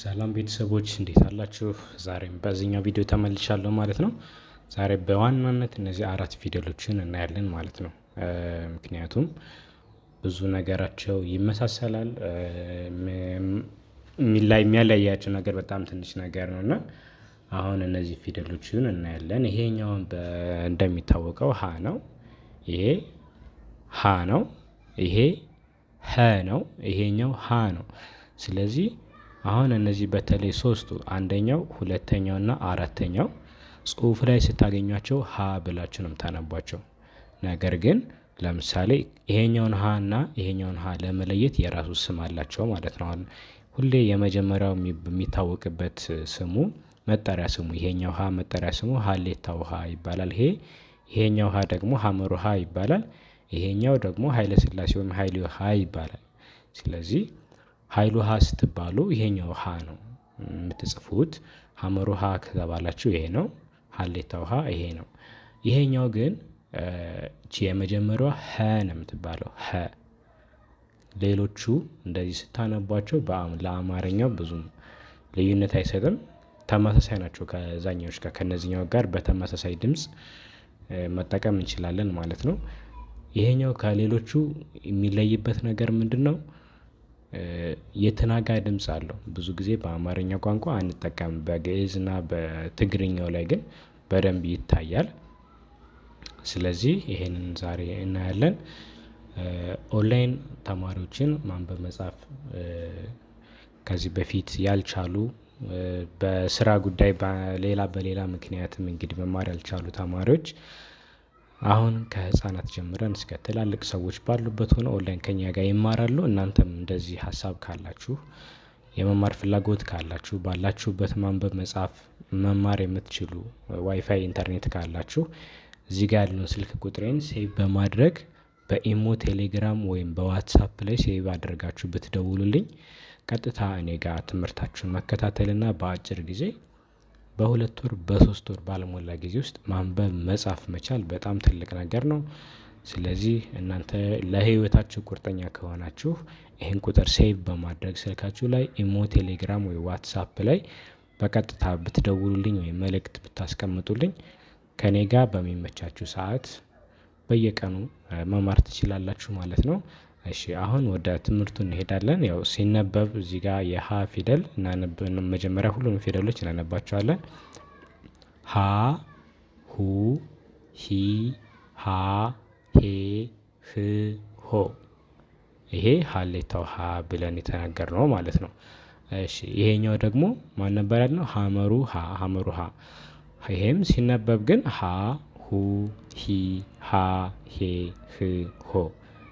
ሰላም ቤተሰቦች እንዴት አላችሁ? ዛሬም በዚህኛው ቪዲዮ ተመልሻለሁ ማለት ነው። ዛሬ በዋናነት እነዚህ አራት ፊደሎችን እናያለን ማለት ነው። ምክንያቱም ብዙ ነገራቸው ይመሳሰላል። የሚያለያያቸው ነገር በጣም ትንሽ ነገር ነው እና አሁን እነዚህ ፊደሎችን እናያለን። ይሄኛውን እንደሚታወቀው ሀ ነው። ይሄ ሀ ነው። ይሄ ሀ ነው። ይሄኛው ሀ ነው። ስለዚህ አሁን እነዚህ በተለይ ሶስቱ አንደኛው ሁለተኛው እና አራተኛው ጽሁፍ ላይ ስታገኟቸው ሀ ብላችሁ ነው የምታነቧቸው። ነገር ግን ለምሳሌ ይሄኛውን ሀ እና ይሄኛውን ሀ ለመለየት የራሱ ስም አላቸው ማለት ነው። አሁን ሁሌ የመጀመሪያው የሚታወቅበት ስሙ መጠሪያ ስሙ ይሄኛው ሀ መጠሪያ ስሙ ሀሌታ ውሃ ይባላል። ይሄኛው ሀ ደግሞ ሀመር ውሃ ይባላል። ይሄኛው ደግሞ ሀይለ ስላሴ ወይም ሀይሌ ውሃ ይባላል። ስለዚህ ሀይሉ ውሃ ስትባሉ ይሄኛው ውሃ ነው የምትጽፉት። ሀመር ውሃ ከተባላችሁ ይሄ ነው። ሀሌታ ውሃ ይሄ ነው። ይሄኛው ግን እቺ የመጀመሪያዋ ሀ ነው የምትባለው ሀ። ሌሎቹ እንደዚህ ስታነቧቸው ለአማርኛው ብዙም ልዩነት አይሰጥም። ተመሳሳይ ናቸው ከዛኛዎች ጋር ከነዚህኛው ጋር በተመሳሳይ ድምጽ መጠቀም እንችላለን ማለት ነው። ይሄኛው ከሌሎቹ የሚለይበት ነገር ምንድነው? የትናጋ ድምጽ አለው ብዙ ጊዜ በአማርኛ ቋንቋ አንጠቀምም በግእዝ እና በትግርኛው ላይ ግን በደንብ ይታያል። ስለዚህ ይሄንን ዛሬ እናያለን። ኦንላይን ተማሪዎችን ማንበብ መጻፍ ከዚህ በፊት ያልቻሉ በስራ ጉዳይ በሌላ ምክንያትም እንግዲህ መማር ያልቻሉ ተማሪዎች አሁን ከህፃናት ጀምረን እስከ ትላልቅ ሰዎች ባሉበት ሆነው ኦንላይን ከኛ ጋር ይማራሉ። እናንተም እንደዚህ ሀሳብ ካላችሁ የመማር ፍላጎት ካላችሁ ባላችሁበት ማንበብ መጻፍ መማር የምትችሉ ዋይፋይ ኢንተርኔት ካላችሁ እዚህ ጋር ያለውን ስልክ ቁጥሬን ሴቭ በማድረግ በኢሞ ቴሌግራም ወይም በዋትሳፕ ላይ ሴቭ አድርጋችሁ ብትደውሉልኝ ቀጥታ እኔ ጋር ትምህርታችሁን መከታተልና በአጭር ጊዜ በሁለት ወር በሶስት ወር ባልሞላ ጊዜ ውስጥ ማንበብ መጻፍ መቻል በጣም ትልቅ ነገር ነው። ስለዚህ እናንተ ለህይወታችሁ ቁርጠኛ ከሆናችሁ ይሄን ቁጥር ሴቭ በማድረግ ስልካችሁ ላይ ኢሞ ቴሌግራም ወይ ዋትሳፕ ላይ በቀጥታ ብትደውሉልኝ ወይም መልእክት ብታስቀምጡልኝ ከእኔ ጋር በሚመቻችሁ ሰዓት በየቀኑ መማር ትችላላችሁ ማለት ነው። እሺ አሁን ወደ ትምህርቱ እንሄዳለን። ያው ሲነበብ እዚህ ጋር የሀ ፊደል መጀመሪያ ሁሉንም ፊደሎች እናነባቸዋለን። ሀ ሁ ሂ ሃ ሄ ህ ሆ ይሄ ሀሌታው ሀ ብለን የተናገርነው ማለት ነው። እሺ ይሄኛው ደግሞ ማን ነበር ያልነው? ሀመሩ ሀ። ይሄም ሲነበብ ግን ሀ ሁ ሂ ሃ ሄ ህ ሆ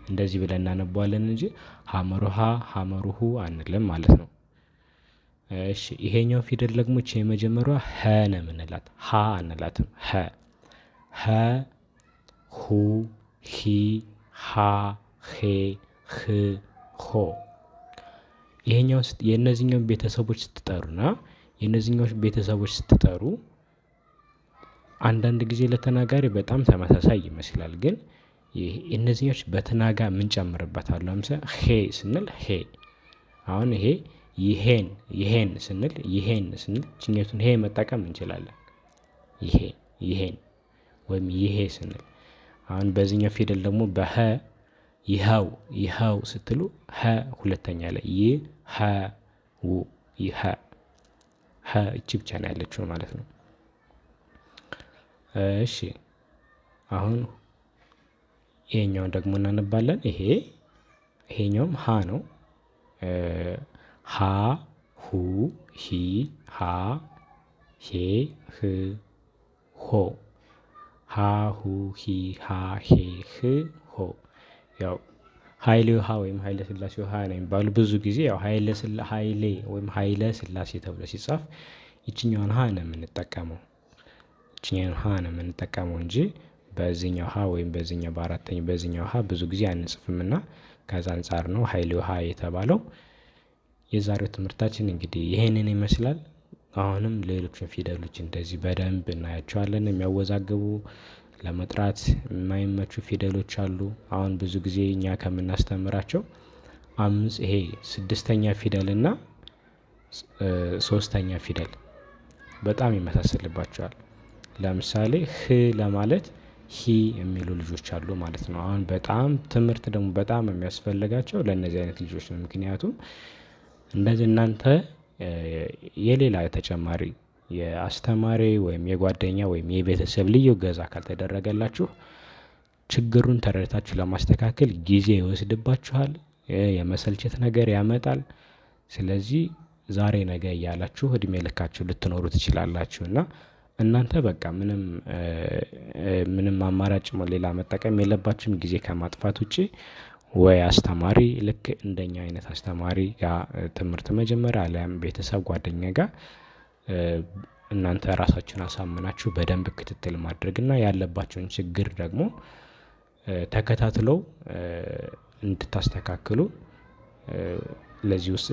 እንደዚህ ብለን እናነባዋለን እንጂ ሀመሩ ሀ ሀመሩ ሁ አንልም ማለት ነው። እሺ ይሄኛው ፊደል ደግሞ እቺ የመጀመሪያዋ ሀ ነው የምንላት ሀ አንላትም ሀ ሁ ሂ ሃ ሄ ህ ሆ ይሄኛው የእነዚህኛው ቤተሰቦች ስትጠሩና የእነዚህኛው ቤተሰቦች ስትጠሩ አንዳንድ ጊዜ ለተናጋሪ በጣም ተመሳሳይ ይመስላል። ግን እነዚህኞች በትናጋ የምንጨምርበት አሉ። ለምሳሌ ሄ ስንል ሄ አሁን ይሄ ይሄን ስንል ችኛቱን ሄ መጠቀም እንችላለን። ይሄን ወይም ይሄ ስንል አሁን በዚህኛው ፊደል ደግሞ በሀ ይኸው ስትሉ ሀ ሁለተኛ ላይ ይኸው ሀ እቺ ብቻ ነው ያለችው ማለት ነው። እሺ አሁን ይሄኛውን ደግሞ እናነባለን። ይሄኛውም ሀ ነው። ሀ ሁ ሂ ሃ ሄ ህ ሆ ሀ ሁ ሂ ሃ ሄ ህ ሆ ያው ሀይሌ ውሃ ወይም ሀይለ ስላሴ ውሃ ነው የሚባሉ ብዙ ጊዜ ያው ሀይሌ ወይም ሀይለ ስላሴ ተብሎ ሲጻፍ ይቺኛውን ሀ ነው የምንጠቀመው። ይቺኛውን ሀ ነው የምንጠቀመው እንጂ በዚህኛው ሀ ወይም በዚህኛው በአራተኛው በዚህኛው ሀ ብዙ ጊዜ አንጽፍምና ከዛ አንፃር ነው ሀይሌ ውሃ የተባለው። የዛሬው ትምህርታችን እንግዲህ ይሄንን ይመስላል። አሁንም ሌሎችን ፊደሎች እንደዚህ በደንብ እናያቸዋለን። የሚያወዛግቡ ለመጥራት የማይመቹ ፊደሎች አሉ። አሁን ብዙ ጊዜ እኛ ከምናስተምራቸው ይሄ ስድስተኛ ፊደል እና ሶስተኛ ፊደል በጣም ይመሳሰልባቸዋል። ለምሳሌ ህ ለማለት ሂ የሚሉ ልጆች አሉ ማለት ነው። አሁን በጣም ትምህርት ደግሞ በጣም የሚያስፈልጋቸው ለእነዚህ አይነት ልጆች ነው። ምክንያቱም እንደዚህ እናንተ የሌላ ተጨማሪ የአስተማሪ ወይም የጓደኛ ወይም የቤተሰብ ልዩ እገዛ ካልተደረገላችሁ ችግሩን ተረድታችሁ ለማስተካከል ጊዜ ይወስድባችኋል። የመሰልቸት ነገር ያመጣል። ስለዚህ ዛሬ ነገ እያላችሁ እድሜ ልካችሁ ልትኖሩ ትችላላችሁ። እና እናንተ በቃ ምንም አማራጭ ሌላ መጠቀም የለባችሁም ጊዜ ከማጥፋት ውጪ ወይ አስተማሪ ልክ እንደኛ አይነት አስተማሪ ጋር ትምህርት መጀመር አሊያም ቤተሰብ ጓደኛ ጋር እናንተ ራሳችሁን አሳምናችሁ በደንብ ክትትል ማድረግ እና ያለባቸውን ችግር ደግሞ ተከታትለው እንድታስተካክሉ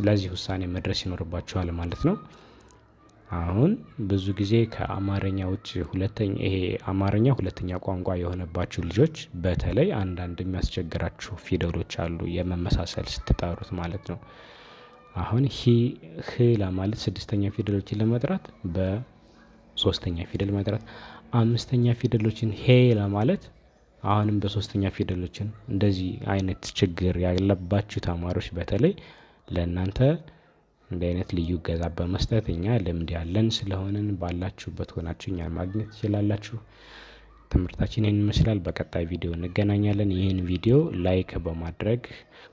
ለዚህ ውሳኔ መድረስ ይኖርባችኋል ማለት ነው። አሁን ብዙ ጊዜ ከአማርኛ ውጪ ይሄ አማርኛ ሁለተኛ ቋንቋ የሆነባችሁ ልጆች በተለይ አንዳንድ የሚያስቸግራችሁ ፊደሎች አሉ የመመሳሰል ስትጠሩት ማለት ነው። አሁን ህ ለማለት ስድስተኛ ፊደሎችን ለመጥራት በሶስተኛ ፊደል መጥራት፣ አምስተኛ ፊደሎችን ሄ ለማለት አሁንም በሶስተኛ ፊደሎችን እንደዚህ አይነት ችግር ያለባችሁ ተማሪዎች በተለይ ለእናንተ እንዲህ አይነት ልዩ እገዛ በመስጠት እኛ ልምድ ያለን ስለሆንን ባላችሁበት ሆናችሁ እኛን ማግኘት ትችላላችሁ። ትምህርታችን ይህን ይመስላል። በቀጣይ ቪዲዮ እንገናኛለን። ይህን ቪዲዮ ላይክ በማድረግ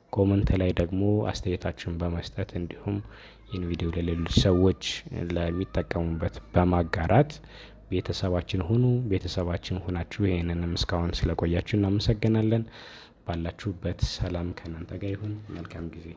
ኮመንት ላይ ደግሞ አስተያየታችሁን በመስጠት እንዲሁም ይህን ቪዲዮ ለሌሎች ሰዎች ለሚጠቀሙበት በማጋራት ቤተሰባችን ሁኑ። ቤተሰባችን ሁናችሁ ይህንንም እስካሁን ስለቆያችሁ እናመሰግናለን። ባላችሁበት ሰላም ከእናንተ ጋር ይሁን። መልካም ጊዜ